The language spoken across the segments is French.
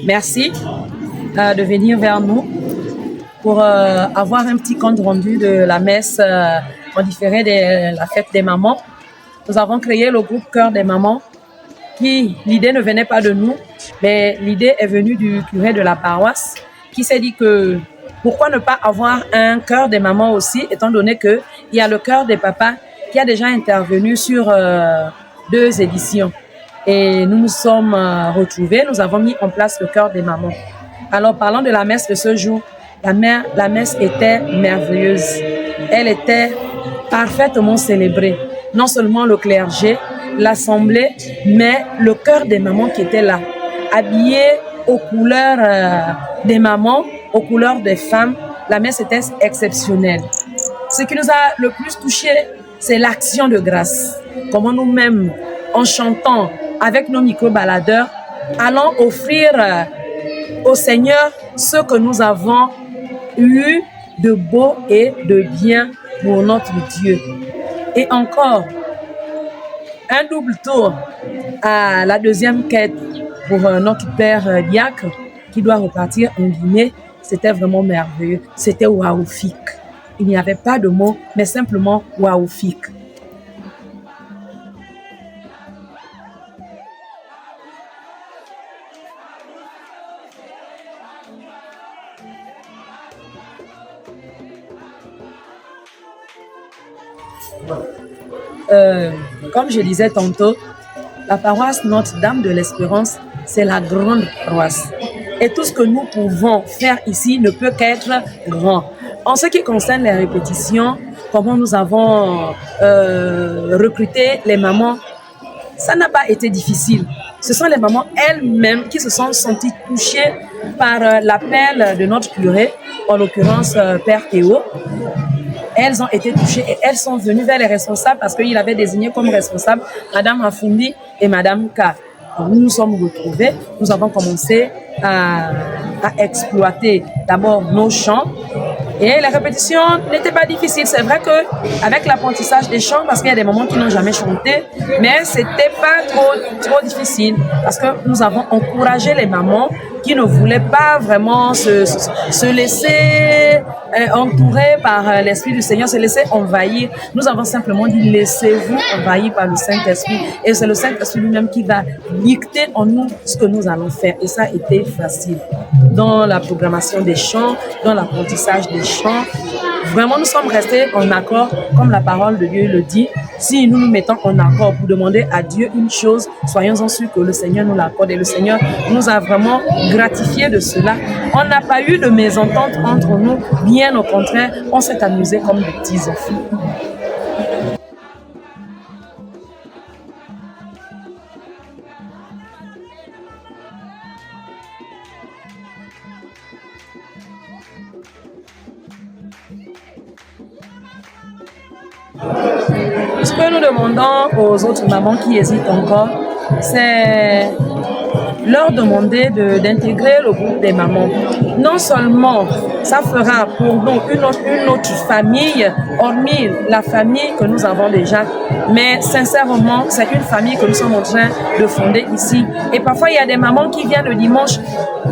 Merci de venir vers nous pour avoir un petit compte rendu de la messe en différé de la fête des mamans. Nous avons créé le groupe Cœur des mamans l'idée ne venait pas de nous, mais l'idée est venue du curé de la paroisse qui s'est dit que pourquoi ne pas avoir un cœur des mamans aussi, étant donné qu'il y a le cœur des papas qui a déjà intervenu sur 2 éditions. Et nous nous sommes retrouvés, nous avons mis en place le cœur des mamans. Alors, parlant de la messe de ce jour, la messe était merveilleuse. Elle était parfaitement célébrée. Non seulement le clergé, l'assemblée, mais le cœur des mamans qui était là, habillés aux couleurs des mamans, aux couleurs des femmes. La messe était exceptionnelle. Ce qui nous a le plus touché, c'est l'action de grâce. Comment nous-mêmes, en chantant avec nos micro-baladeurs, allons offrir au Seigneur ce que nous avons eu de beau et de bien pour notre Dieu. Et encore, un double tour à la 2e quête pour notre père diacre qui doit repartir en Guinée. C'était vraiment merveilleux. C'était waoufique. Il n'y avait pas de mots, mais simplement waoufique. Comme je disais tantôt, la paroisse Notre-Dame de l'Espérance, c'est la grande paroisse. Et tout ce que nous pouvons faire ici ne peut qu'être grand. En ce qui concerne les répétitions, comment nous avons recruté les mamans, ça n'a pas été difficile. Ce sont les mamans elles-mêmes qui se sont senties touchées par l'appel de notre curé, en l'occurrence Père Théo. Elles ont été touchées et elles sont venues vers les responsables parce qu'il avait désigné comme responsables Madame Afundi et Madame K. Donc, nous nous sommes retrouvés, nous avons commencé à exploiter d'abord nos chants et les répétitions n'étaient pas difficiles. C'est vrai qu'avec l'apprentissage des chants, parce qu'il y a des mamans qui n'ont jamais chanté, mais c'était pas trop difficile parce que nous avons encouragé les mamans qui ne voulaient pas vraiment se laisser entourer par l'Esprit du Seigneur, se laisser envahir. Nous avons simplement dit laissez-vous envahir par le Saint-Esprit et c'est le Saint-Esprit lui-même qui va dicter en nous ce que nous allons faire et ça a été facile. Dans la programmation des chants, dans l'apprentissage des chants, vraiment nous sommes restés en accord comme la parole de Dieu le dit. Si nous nous mettons en accord pour demander à Dieu une chose, soyons-en sûrs que le Seigneur nous l'accorde et le Seigneur nous a vraiment gratifiés de cela. On n'a pas eu de mésentente entre nous, bien au contraire, on s'est amusés comme des petits enfants. Ce que nous demandons aux autres mamans qui hésitent encore, c'est leur demander d'intégrer le groupe des mamans. Non seulement ça fera pour nous une autre famille, hormis la famille que nous avons déjà, mais sincèrement, c'est une famille que nous sommes en train de fonder ici. Et parfois, il y a des mamans qui viennent le dimanche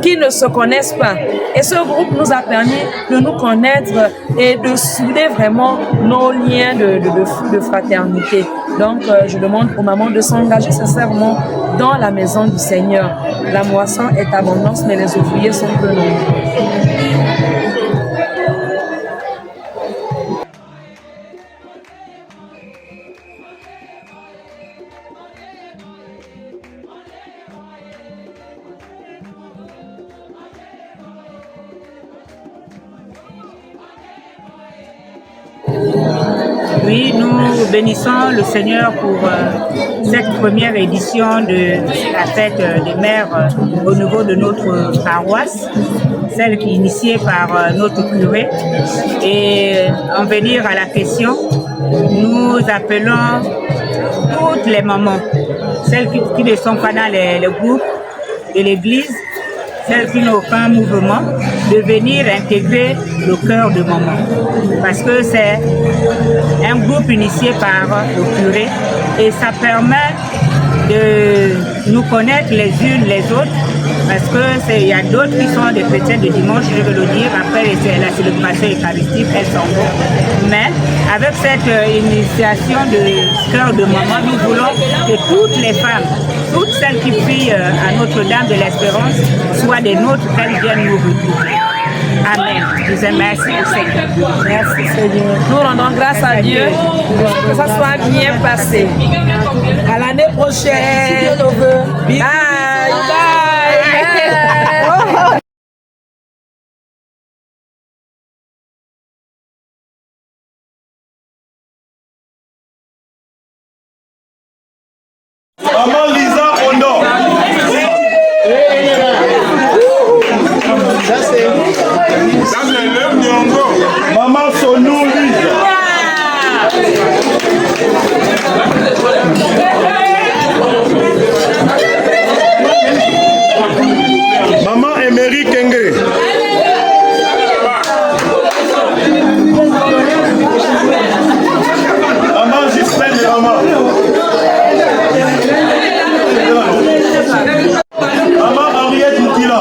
qui ne se connaissent pas. Et ce groupe nous a permis de nous connaître et de souder vraiment nos liens de fraternité. Donc, je demande aux mamans de s'engager sincèrement dans la maison du Seigneur. La moisson est abondante, mais les ouvriers sont peu nombreux. Oui, nous bénissons le Seigneur pour cette première édition de la fête des mères au niveau de notre paroisse, celle qui est initiée par notre curé. Et en venir à la question, nous appelons toutes les mamans, celles qui ne sont pas dans les groupes de l'église, celles qui n'ont aucun mouvement, de venir intégrer le cœur de maman. Parce que c'est un groupe initié par le curé et ça permet de nous connaître les unes les autres, parce qu'il y a d'autres qui sont des chrétiens de dimanche, je veux le dire, après la célébration eucharistique, elles s'en vont. Mais avec cette initiation de cœur de maman, nous voulons que toutes les femmes, toutes celles qui prient à Notre-Dame de l'Espérance, soient des nôtres, qu'elles viennent nous retrouver. Amen. Je vous merci Seigneur. Merci Seigneur. Nous rendons grâce à Dieu que ça soit bien passé. À l'année prochaine. Bye. Bye. Maman Lisa Ondo. Ça c'est le Nyongo. Maman Sonou Lisa. Maman Emery Kenge. Maman Gislaine et maman. Maman Henriette Moutila.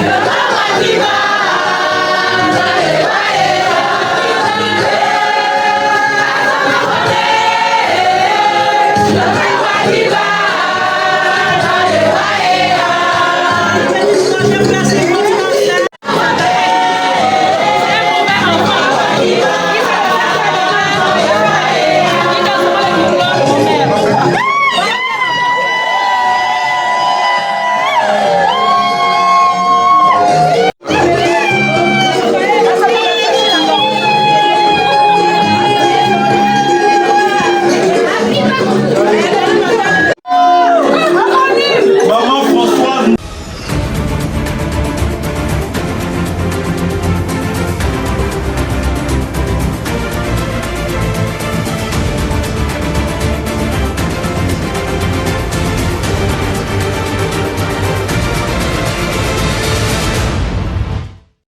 Mama Diva.